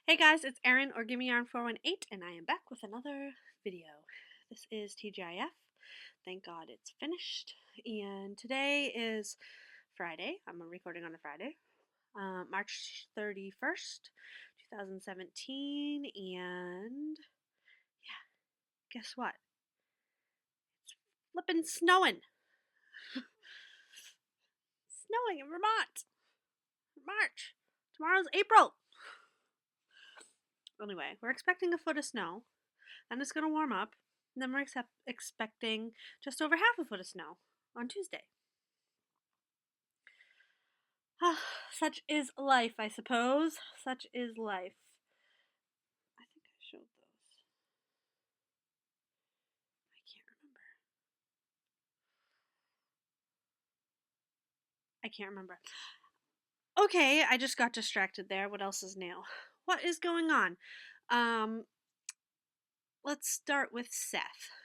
Hey guys, it's Erin or Gimme Yarn 418 and I am back with another video. This is TGIF. Thank God it's finished. And today is Friday. I'm recording on a Friday. March 31st, 2017. And yeah, guess what? It's flippin' snowing. Snowing in Vermont. March. Tomorrow's April. Anyway, we're expecting a foot of snow. Then it's going to warm up. And then we're expecting just over half a foot of snow on Tuesday. Such is life, I suppose. Such is life. I think I showed those. I can't remember. Okay, I just got distracted there. What else is new? What is going on? Let's start with Seth.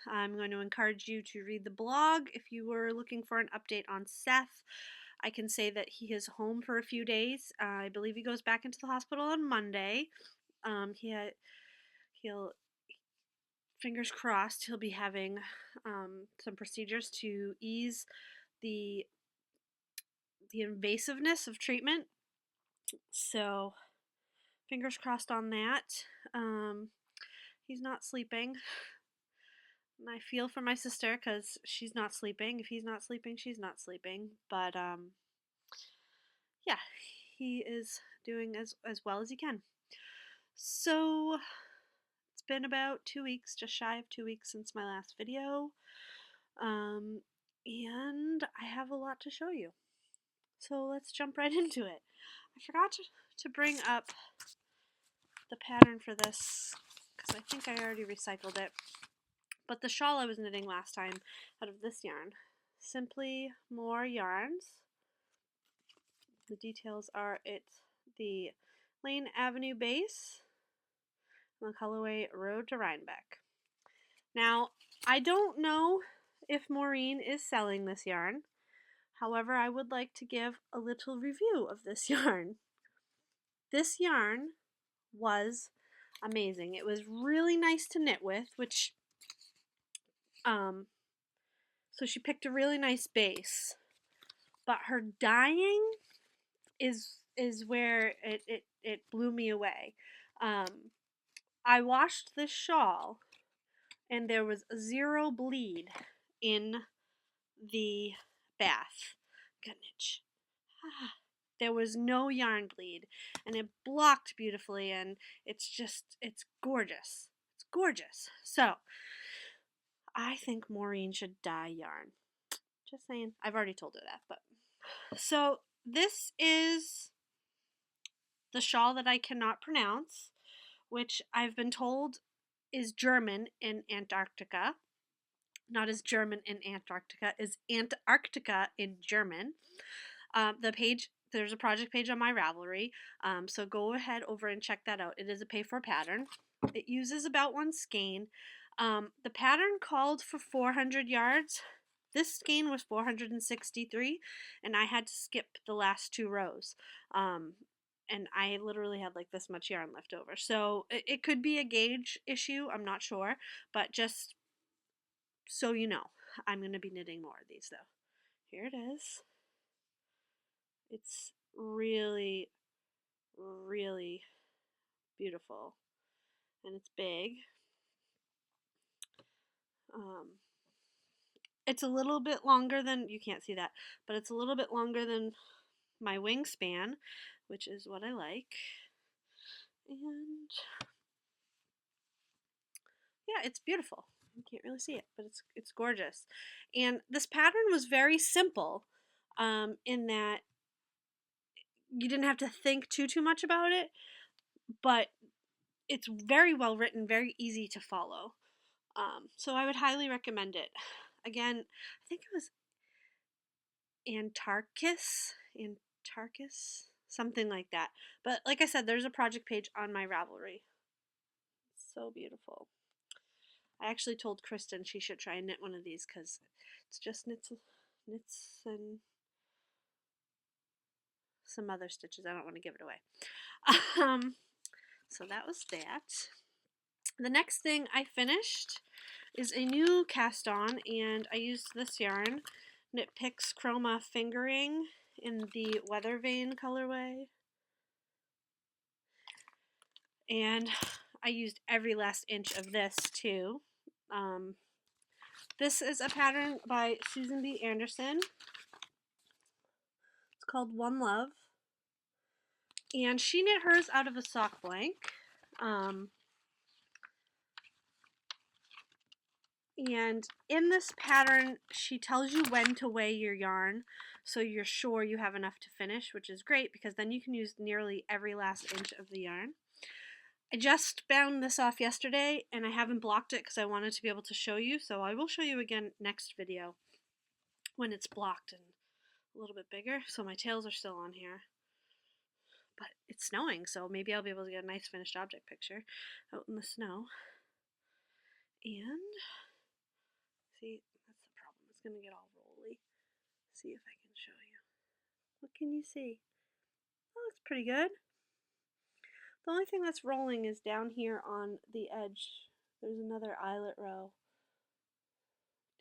I'm going to encourage you to read the blog if you were looking for an update on Seth. I can say that he is home for a few days. I believe he goes back into the hospital on Monday. He'll fingers crossed he'll be having some procedures to ease the invasiveness of treatment. So fingers crossed on that. He's not sleeping. And I feel for my sister because she's not sleeping. If he's not sleeping, she's not sleeping. But yeah, he is doing as well as he can. So it's been about 2 weeks, just shy of 2 weeks since my last video. And I have a lot to show you. So let's jump right into it. I forgot to bring up the pattern for this because I think I already recycled it. But the shawl I was knitting last time out of this yarn. Simply More Yarns. The details are it's the Lane Avenue base and the colorway Road to Rhinebeck. Now, I don't know if Maureen is selling this yarn. However, I would like to give a little review of this yarn. This yarn was amazing. It was really nice to knit with, which so she picked a really nice base. But her dyeing is where it blew me away. I washed this shawl and there was 0 bleed in the bath. Goodness. There was no yarn bleed and it blocked beautifully and it's gorgeous. It's gorgeous. So I think Maureen should dye yarn. Just saying. I've already told her that, but so this is the shawl that I cannot pronounce, which I've been told is German in Antarctica. Not as German in Antarctica, is Antarctica in German. There's a project page on my Ravelry, so go ahead over and check that out. It is a pay-for pattern. It uses about 1 skein. The pattern called for 400 yards. This skein was 463, and I had to skip the last 2 rows. And I literally had like this much yarn left over. So it could be a gauge issue, I'm not sure, but just so you know, I'm going to be knitting more of these though. Here it is. It's really, really beautiful. And it's big. It's a little bit longer than, you can't see that, but it's a little bit longer than my wingspan, which is what I like. And yeah, it's beautiful. You can't really see it, but it's gorgeous. And this pattern was very simple in that you didn't have to think too much about it, but it's very well written, very easy to follow. So I would highly recommend it. Again, I think it was Antarctica, something like that. But like I said, there's a project page on my Ravelry. It's so beautiful. I actually told Kristen she should try and knit one of these because it's just knits and some other stitches. I don't want to give it away. So that was that. The next thing I finished is a new cast on, and I used this yarn, Knit Picks Chroma Fingering in the Weather Vane colorway. And I used every last inch of this too. This is a pattern by Susan B. Anderson. It's called One Love. And she knit hers out of a sock blank. And in this pattern, she tells you when to weigh your yarn so you're sure you have enough to finish, which is great because then you can use nearly every last inch of the yarn. I just bound this off yesterday and I haven't blocked it because I wanted to be able to show you, so I will show you again next video when it's blocked and a little bit bigger. So my tails are still on here, but it's snowing, so maybe I'll be able to get a nice finished object picture out in the snow. And see, that's the problem. It's going to get all rolly. See if I can show you. What can you see? Oh, looks pretty good. The only thing that's rolling is down here on the edge. There's another eyelet row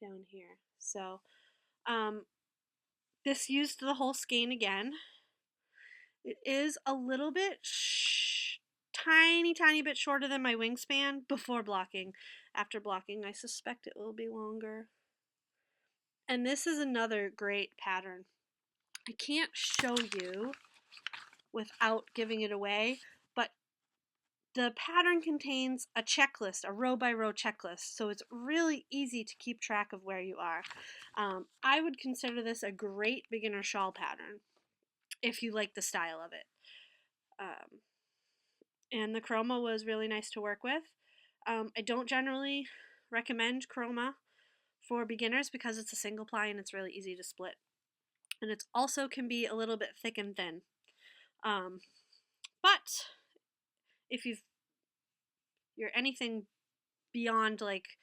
down here. So this used the whole skein again. It is a little bit tiny bit shorter than my wingspan before blocking. After blocking, I suspect it will be longer. And this is another great pattern. I can't show you without giving it away, but the pattern contains a checklist, a row by row checklist, so it's really easy to keep track of where you are. I would consider this a great beginner shawl pattern if you like the style of it. And the chroma was really nice to work with. I don't generally recommend chroma for beginners because it's a single ply and it's really easy to split. And it also can be a little bit thick and thin. But if you're anything beyond like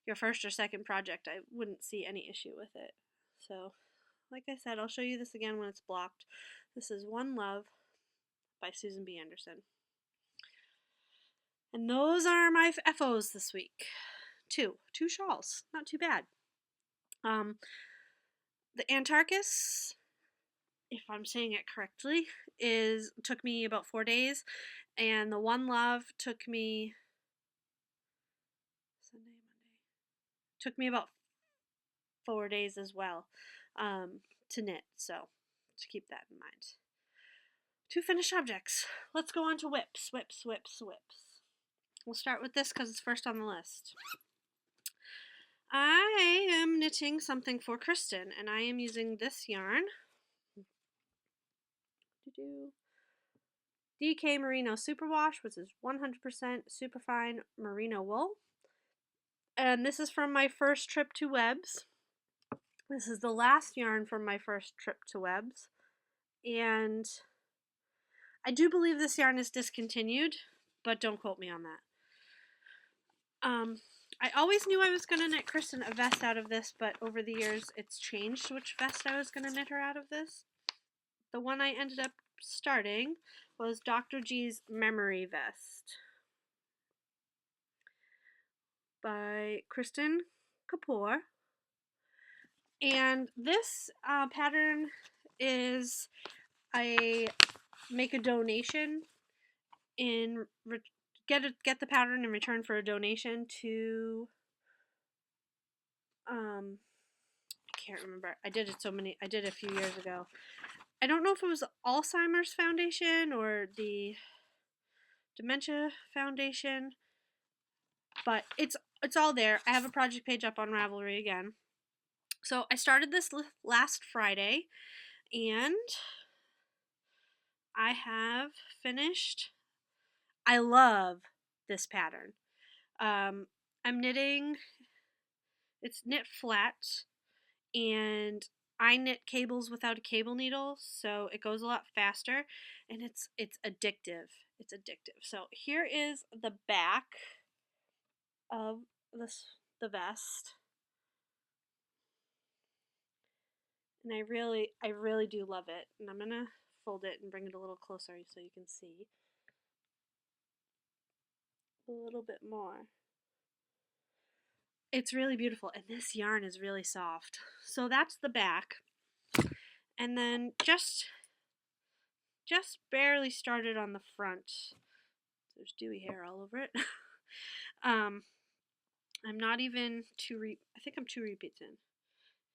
your first or second project, I wouldn't see any issue with it. So, like I said, I'll show you this again when it's blocked. This is One Love by Susan B. Anderson. And those are my FOs this week. Two shawls, not too bad. The Antarctica, if I'm saying it correctly, took me about 4 days, and the One Love took me about 4 days as well to knit. So to keep that in mind. Two finished objects. Let's go on to whips. We'll start with this because it's first on the list. I am knitting something for Kristen, and I am using this yarn. DK Merino Superwash, which is 100% superfine merino wool. And this is from my first trip to Webs. This is the last yarn from my first trip to Webs. And I do believe this yarn is discontinued, but don't quote me on that. I always knew I was going to knit Kristen a vest out of this, but over the years it's changed which vest I was going to knit her out of this. The one I ended up starting was Dr. G's Memory Vest by Kristen Kapoor. And this pattern is I make a donation get the pattern in return for a donation to I can't remember. I did it a few years ago. I don't know if it was the Alzheimer's Foundation or the Dementia Foundation, but it's all there. I have a project page up on Ravelry again. So I started this last Friday, and I have finished. I love this pattern. I'm knitting, it's knit flat, and I knit cables without a cable needle, so it goes a lot faster, and it's addictive. It's addictive. So here is the back of the vest. And I really do love it. And I'm going to fold it and bring it a little closer so you can see. a little bit more. It's really beautiful, and this yarn is really soft. So that's the back. And then just barely started on the front. There's dewy hair all over it. I'm not even I think I'm 2 repeats in.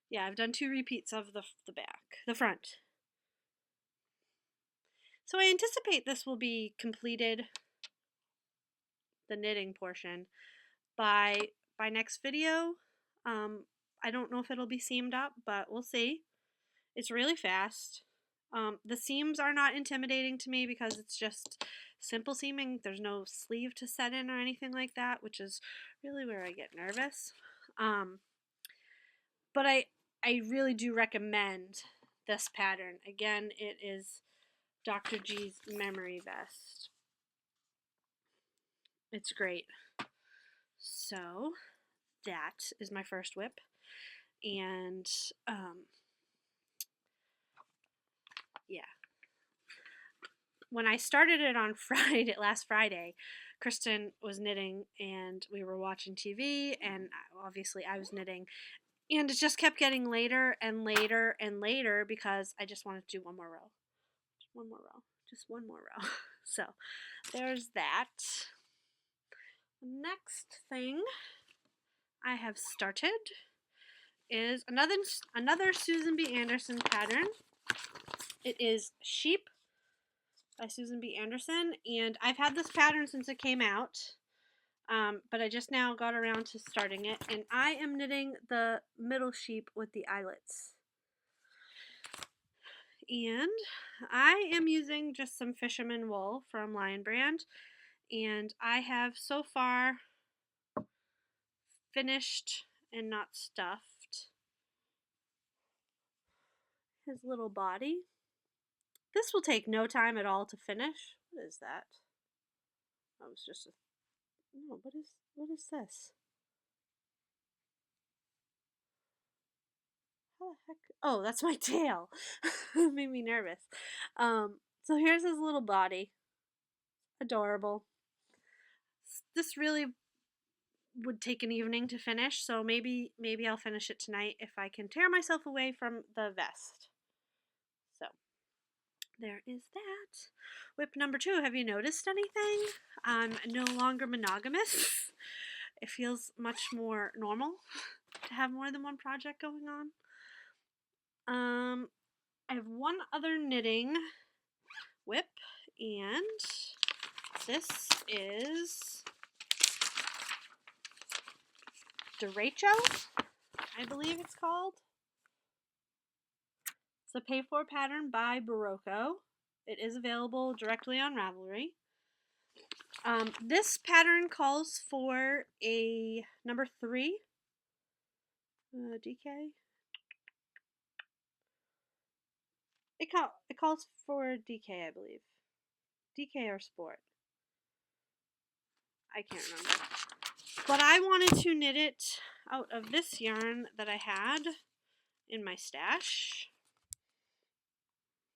Yeah, I've done 2 repeats of the back, the front. So I anticipate this will be completed, the knitting portion, by next video. I don't know if it'll be seamed up, but we'll see. It's really fast. The seams are not intimidating to me because it's just simple seaming. There's no sleeve to set in or anything like that, which is really where I get nervous. But I really do recommend this pattern. Again, it is Dr. G's Memory Vest. It's great. So that is my first WIP, and yeah. When I started it on last Friday, Kristen was knitting and we were watching TV, and obviously I was knitting, and it just kept getting later and later and later because I just wanted to do one more row. Just one more row. Just one more row. So there's that. The next thing I have started is another Susan B. Anderson pattern. It is Sheep by Susan B. Anderson, and I've had this pattern since it came out, but I just now got around to starting it, and I am knitting the middle sheep with the eyelets. And I am using just some fisherman wool from Lion Brand, and I have so far finished and not stuffed his little body. This will take no time at all to finish. What is that? That was just a... No, what is this? How the heck? Oh, that's my tail. It made me nervous. So here's his little body. Adorable. This really would take an evening to finish, so maybe I'll finish it tonight if I can tear myself away from the vest. So there is that. WIP number 2. Have you noticed anything? I'm no longer monogamous. It feels much more normal to have more than one project going on. I have one other knitting WIP, and this is Derecho, I believe it's called. It's a pay-for pattern by Barocco. It is available directly on Ravelry. This pattern calls for a number 3 DK. It calls for DK, I believe. DK or Sport. I can't remember. But I wanted to knit it out of this yarn that I had in my stash.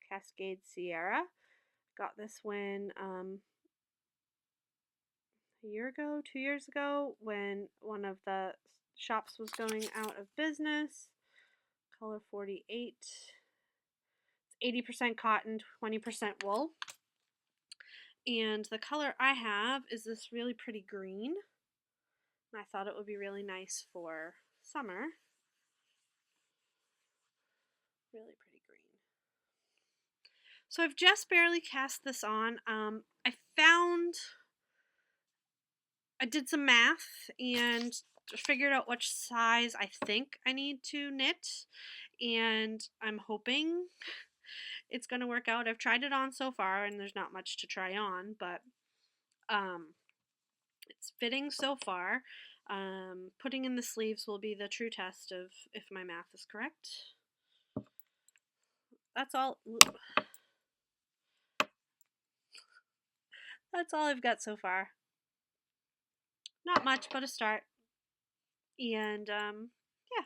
Cascade Sierra. Got this when a year ago, 2 years ago, when one of the shops was going out of business. Color 48. It's 80% cotton, 20% wool. And the color I have is this really pretty green. And I thought it would be really nice for summer. Really pretty green. So I've just barely cast this on. I did some math and figured out which size I think I need to knit, and I'm hoping it's going to work out. I've tried it on so far, and there's not much to try on, but it's fitting so far. Putting in the sleeves will be the true test of if my math is correct. That's all. That's all I've got so far. Not much, but a start. And yeah,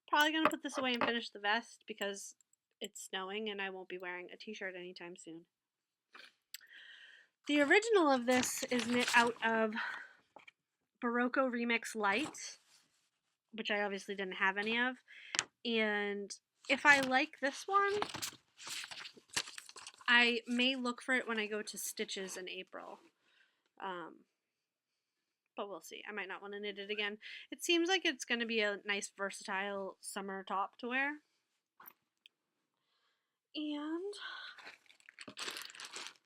probably gonna put this away and finish the vest because it's snowing and I won't be wearing a t-shirt anytime soon. The original of this is knit out of Barocco Remix Light, which I obviously didn't have any of. And if I like this one, I may look for it when I go to Stitches in April. But we'll see. I might not want to knit it again. It seems like it's going to be a nice versatile summer top to wear. And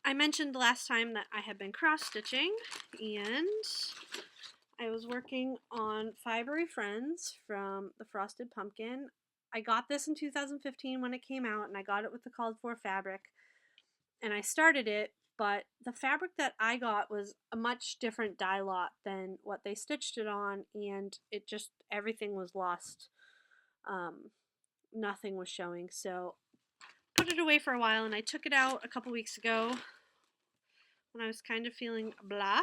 I mentioned last time that I had been cross stitching, and I was working on Fibery Friends from the Frosted Pumpkin. I got this in 2015 when it came out, and I got it with the called for fabric, and I started it, but the fabric that I got was a much different dye lot than what they stitched it on, and it just, everything was lost. Nothing was showing, so put it away for a while, and I took it out a couple weeks ago when I was kind of feeling blah,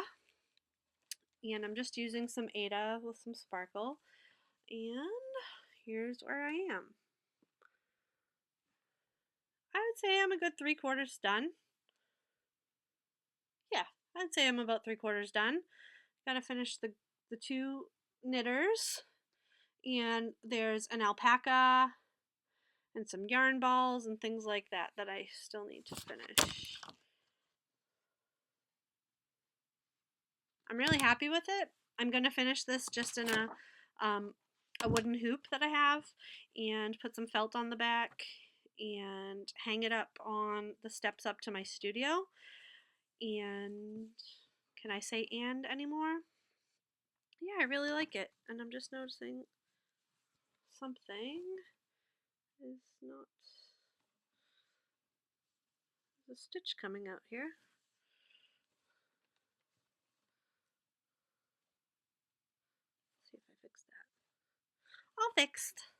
and I'm just using some Aida with some sparkle, and here's where I am. I would say I'm a good 3/4 done. Yeah, I'd say I'm about 3/4 done. Gotta finish the two knitters, and there's an alpaca and some yarn balls and things like that that I still need to finish. I'm really happy with it. I'm gonna finish this just in a wooden hoop that I have, and put some felt on the back and hang it up on the steps up to my studio. And can I say and anymore? Yeah, I really like it, and I'm just noticing something is not, there's a stitch coming out here. Let's see if I fix that. All fixed.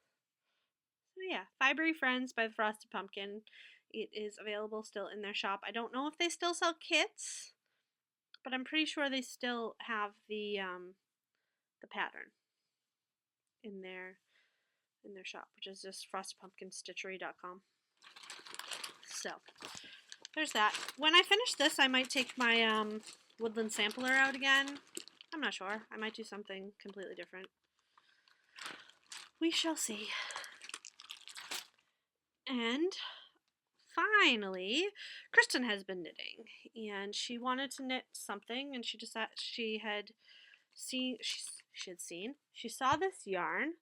So yeah, Fibery Friends by the Frosted Pumpkin. It is available still in their shop. I don't know if they still sell kits, but I'm pretty sure they still have the pattern in their shop, which is just frostedpumpkinstitchery.com. So there's that. When I finish this, I might take my woodland sampler out again. I'm not sure. I might do something completely different. We shall see. And finally, Kristen has been knitting, and she wanted to knit something, and she decided she saw this yarn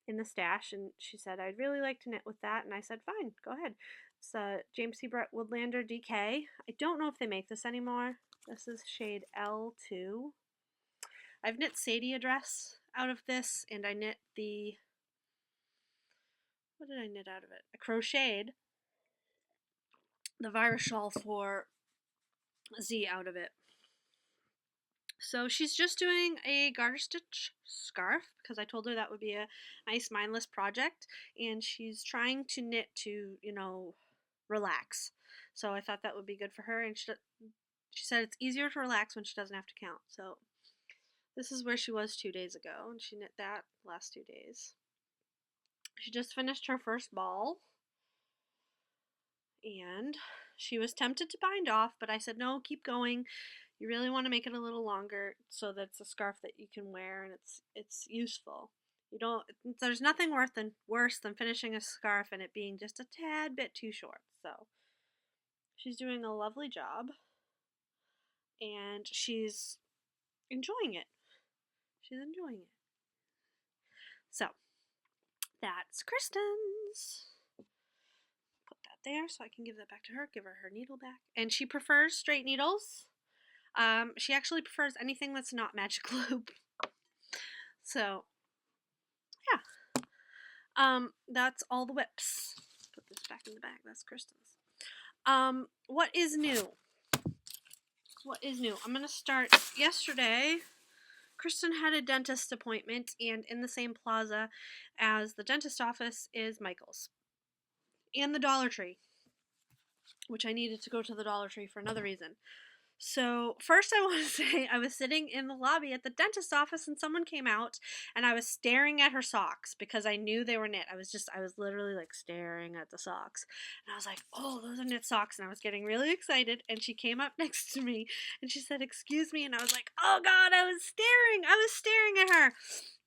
in the stash, and she said, I'd really like to knit with that, and I said, fine, go ahead. It's James C. Brett Woodlander DK. I don't know if they make this anymore. This is shade L2. I've knit Sadie a dress out of this, and I knit what did I knit out of it? I crocheted the virus shawl for Z out of it. So she's just doing a garter stitch scarf because I told her that would be a nice mindless project, and she's trying to knit to, relax. So I thought that would be good for her, and she said it's easier to relax when she doesn't have to count. So this is where she was 2 days ago, and she knit that last 2 days. She just finished her first ball, and she was tempted to bind off, but I said, no, keep going. You really want to make it a little longer so that it's a scarf that you can wear and it's useful. There's nothing worse than finishing a scarf and it being just a tad bit too short. So she's doing a lovely job, and she's enjoying it. She's enjoying it. So that's Kristen's. Put that there so I can give that back to her, give her her needle back. And she prefers straight needles. She actually prefers anything that's not magic loop. So, yeah. That's all the whips. Put this back in the bag. That's Kristen's. What is new? What is new? I'm gonna start yesterday. Kristen had a dentist appointment, and in the same plaza as the dentist office is Michael's and the Dollar Tree, which I needed to go to the Dollar Tree for another reason. So, first, I want to say I was sitting in the lobby at the dentist's office and someone came out and I was staring at her socks because I knew they were knit. I was literally like staring at the socks. And I was like, oh, those are knit socks. And I was getting really excited. And she came up next to me and she said, excuse me. And I was like, oh God, I was staring at her.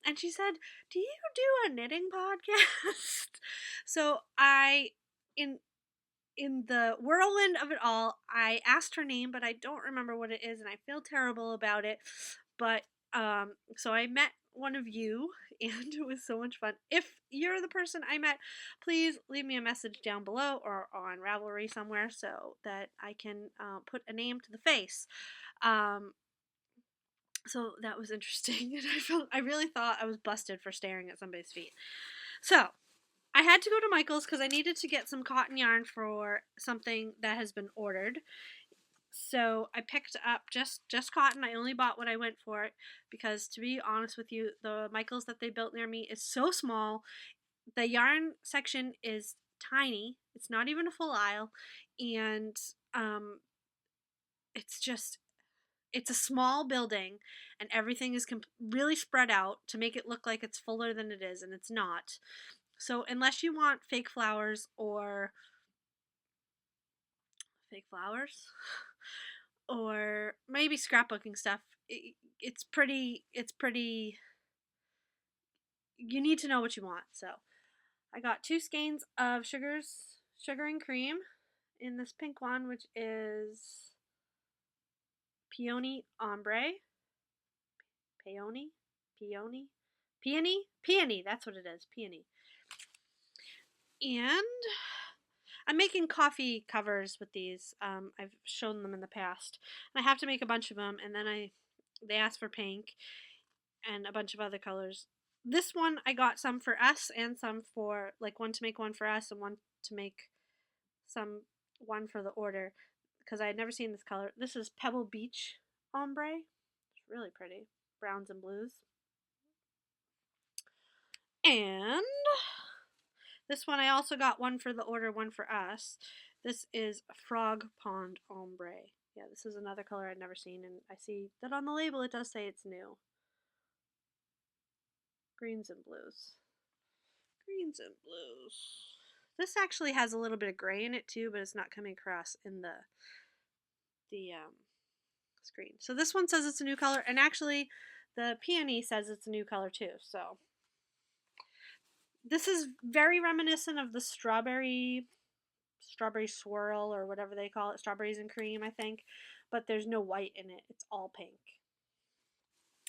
And she said, do you do a knitting podcast? So, in in the whirlwind of it all, I asked her name, but I don't remember what it is, and I feel terrible about it. But so I met one of you, and it was so much fun. If you're the person I met, please leave me a message down below or on Ravelry somewhere so that I can put a name to the face. Um, so that was interesting, and I really thought I was busted for staring at somebody's feet. So I had to go to Michael's because I needed to get some cotton yarn for something that has been ordered. So I picked up just cotton. I only bought what I went for it because, to be honest with you, the Michael's that they built near me is so small. The yarn section is tiny. It's not even a full aisle, and it's just it's a small building, and everything is really spread out to make it look like it's fuller than it is, and it's not. So unless you want fake flowers or maybe scrapbooking stuff, it's pretty you need to know what you want. So I got 2 skeins of sugaring cream in this pink one, which is peony ombre. Peony, that's what it is, peony. And I'm making coffee covers with these. I've shown them in the past. And I have to make a bunch of them, and then they asked for pink and a bunch of other colors. This one I got some for us and some for, like, one to make one for us and one to make one for the order because I had never seen this color. This is Pebble Beach ombre. It's really pretty. Browns and blues. And this one I also got one for the order, one for us. This is Frog Pond ombre. Yeah, this is another color I'd never seen, and I see that on the label it does say it's new. Greens and blues. Greens and blues. This actually has a little bit of gray in it too, but it's not coming across in the screen. So this one says it's a new color, and actually the peony says it's a new color too. So this is very reminiscent of the strawberry swirl or whatever they call it, strawberries and cream, I think, but there's no white in it. It's all pink.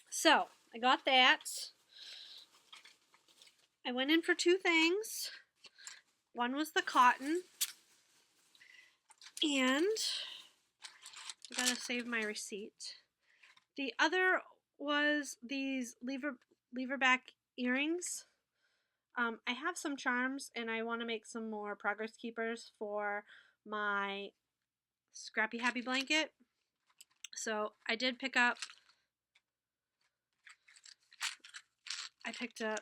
So I got that. I went in for 2 things. One was the cotton, and I gotta save my receipt. The other was these lever back earrings. I have some charms, and I want to make some more progress keepers for my Scrappy Happy blanket. So I did pick up. I picked up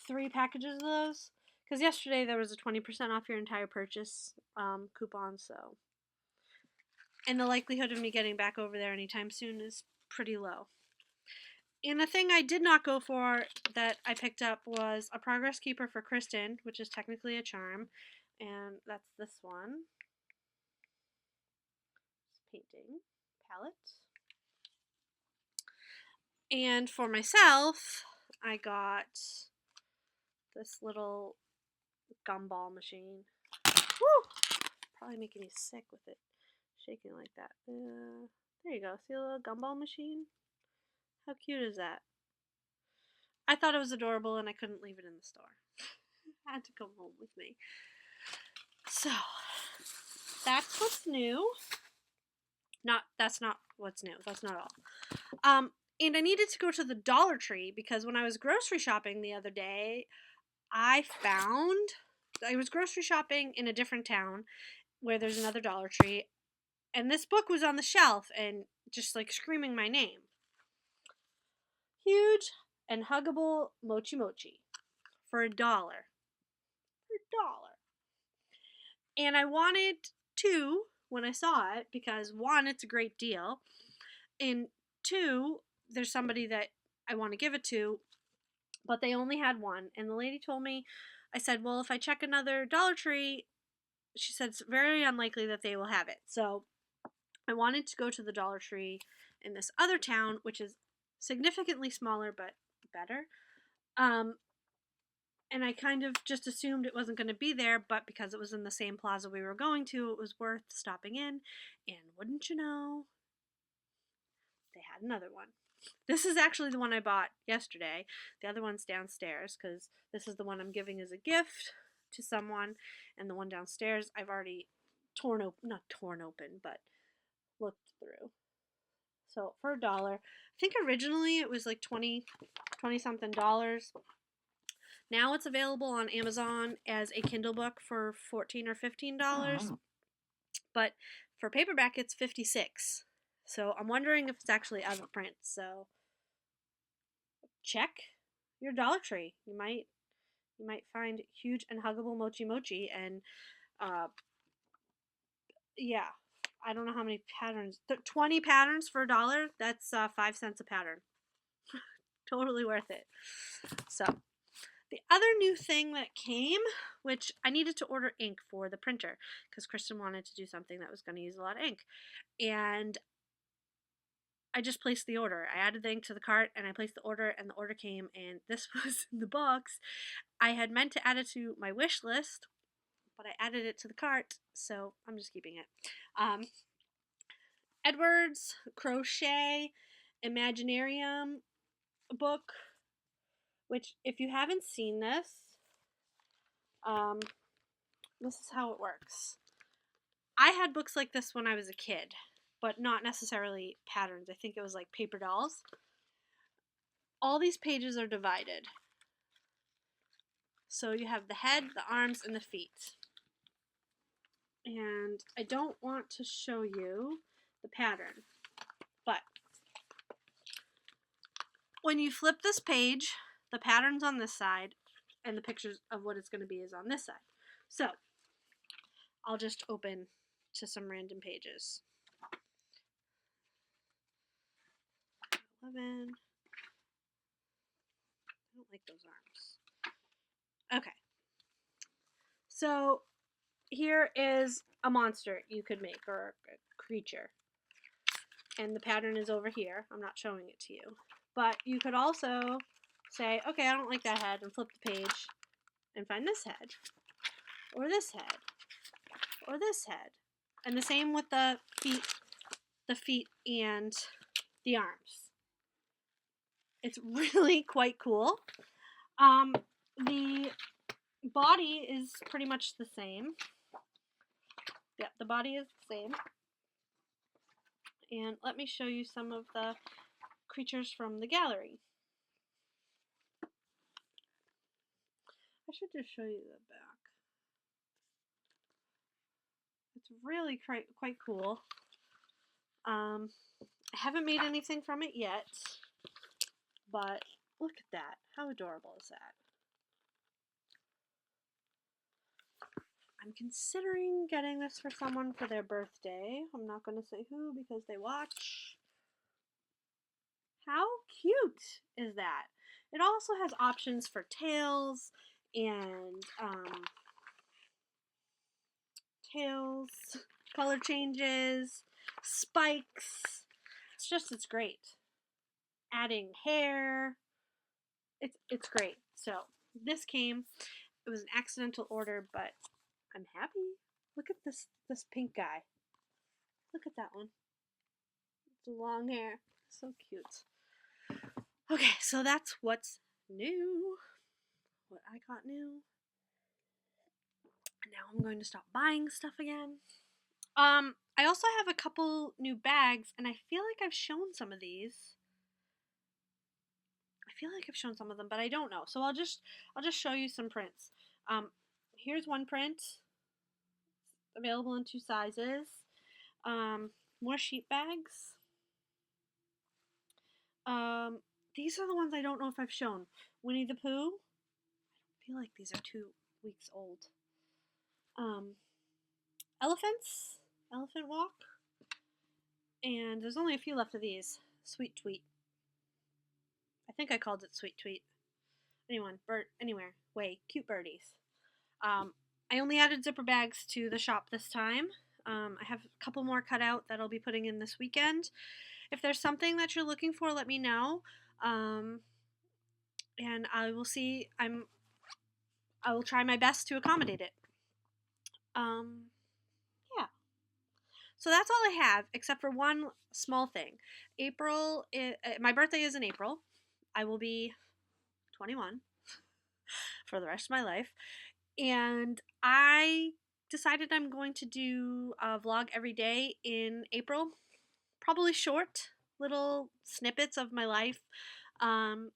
3 packages of those because yesterday there was a 20% off your entire purchase coupon. So, and the likelihood of me getting back over there anytime soon is pretty low. And the thing I did not go for that I picked up was a progress keeper for Kristen, which is technically a charm, and that's this one. It's painting palette. And for myself, I got this little gumball machine. Woo! Probably making me sick with it shaking like that. There you go. See a little gumball machine? How cute is that? I thought it was adorable and I couldn't leave it in the store. I had to come home with me. So, that's what's new. That's not what's new. That's not all. And I needed to go to the Dollar Tree because when I was grocery shopping the other day, I was grocery shopping in a different town where there's another Dollar Tree, and this book was on the shelf and just like screaming my name. Huge and huggable mochi mochi for $1. For $1. And I wanted 2 when I saw it because one, it's a great deal, and two, there's somebody that I want to give it to, but they only had one. And the lady told me, I said, well, if I check another Dollar Tree, she said it's very unlikely that they will have it. So I wanted to go to the Dollar Tree in this other town, which is significantly smaller but better. And I kind of just assumed it wasn't going to be there, but because it was in the same plaza we were going to, it was worth stopping in. And wouldn't you know, they had another one. This is actually the one I bought yesterday. The other one's downstairs because this is the one I'm giving as a gift to someone. And the one downstairs I've already not torn open, but looked through. So for $1, I think originally it was like 20 something dollars. Now it's available on Amazon as a Kindle book for $14 or $15. But for paperback it's $56. So I'm wondering if it's actually out of print. So check your Dollar Tree. You might find huge and huggable mochi mochi, and yeah, I don't know how many patterns. 20 patterns for $1. That's 5 cents a pattern. Totally worth it. So the other new thing that came, which I needed to order ink for the printer because Kristen wanted to do something that was going to use a lot of ink, and I just placed the order. I added the ink to the cart and I placed the order, and the order came, and this was in the box. I had meant to add it to my wish list, but I added it to the cart, so I'm just keeping it. Edward's Crochet Imaginarium book, which if you haven't seen this, this is how it works. I had books like this when I was a kid, but not necessarily patterns. I think it was like paper dolls. All these pages are divided. So you have the head, the arms, and the feet. And I don't want to show you the pattern, but when you flip this page, the pattern's on this side, and the pictures of what it's going to be is on this side. So I'll just open to some random pages. 11. I don't like those arms. Okay. So here is a monster you could make, or a creature. And the pattern is over here. I'm not showing it to you. But you could also say, okay, I don't like that head, and flip the page and find this head, or this head, or this head. And the same with the feet and the arms. It's really quite cool. The body is pretty much the same. Yeah, the body is the same. And let me show you some of the creatures from the gallery. I should just show you the back. It's really quite cool. I haven't made anything from it yet, but look at that. How adorable is that? I'm considering getting this for someone for their birthday. I'm not going to say who because they watch. How cute is that? It also has options for tails and color changes, spikes. It's great. Adding hair. It's great. So this came. It was an accidental order, but I'm happy. Look at this pink guy. Look at that one. It's long hair. So cute. Okay, so that's what's new. What I got new. Now I'm going to stop buying stuff again. I also have a couple new bags, and I feel like I've shown some of these. I feel like I've shown some of them, but I don't know. So I'll just show you some prints. Here's one print. Available in 2 sizes. More sheep bags. These are the ones I don't know if I've shown. Winnie the Pooh. I feel like these are 2 weeks old. Elephants. Elephant Walk. And there's only a few left of these. Sweet Tweet. I think I called it Sweet Tweet. Anywhere. Way. Cute birdies. I only added zipper bags to the shop this time. I have a couple more cut out that I'll be putting in this weekend. If there's something that you're looking for, let me know. And I will see. I will try my best to accommodate it. Yeah. So that's all I have, except for one small thing. My birthday is in April. I will be 21 for the rest of my life. And I decided I'm going to do a vlog every day in April. Probably short, little snippets of my life. And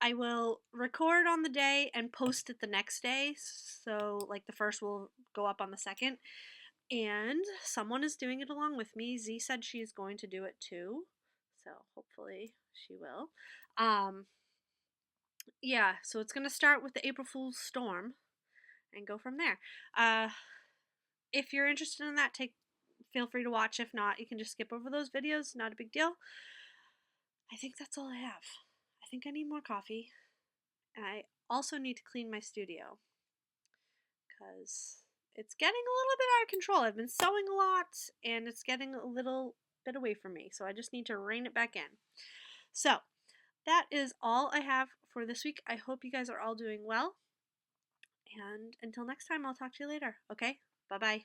I will record on the day and post it the next day. So, like, the first will go up on the second. And someone is doing it along with me. Z said she's going to do it too. So, hopefully, she will. Yeah, so it's going to start with the April Fool's Storm and go from there. If you're interested in that, feel free to watch. If not, you can just skip over those videos. Not a big deal. I think that's all I have. I think I need more coffee. And I also need to clean my studio because it's getting a little bit out of control. I've been sewing a lot and it's getting a little bit away from me. So I just need to rein it back in. So that is all I have for this week. I hope you guys are all doing well. And until next time, I'll talk to you later. Okay? Bye-bye.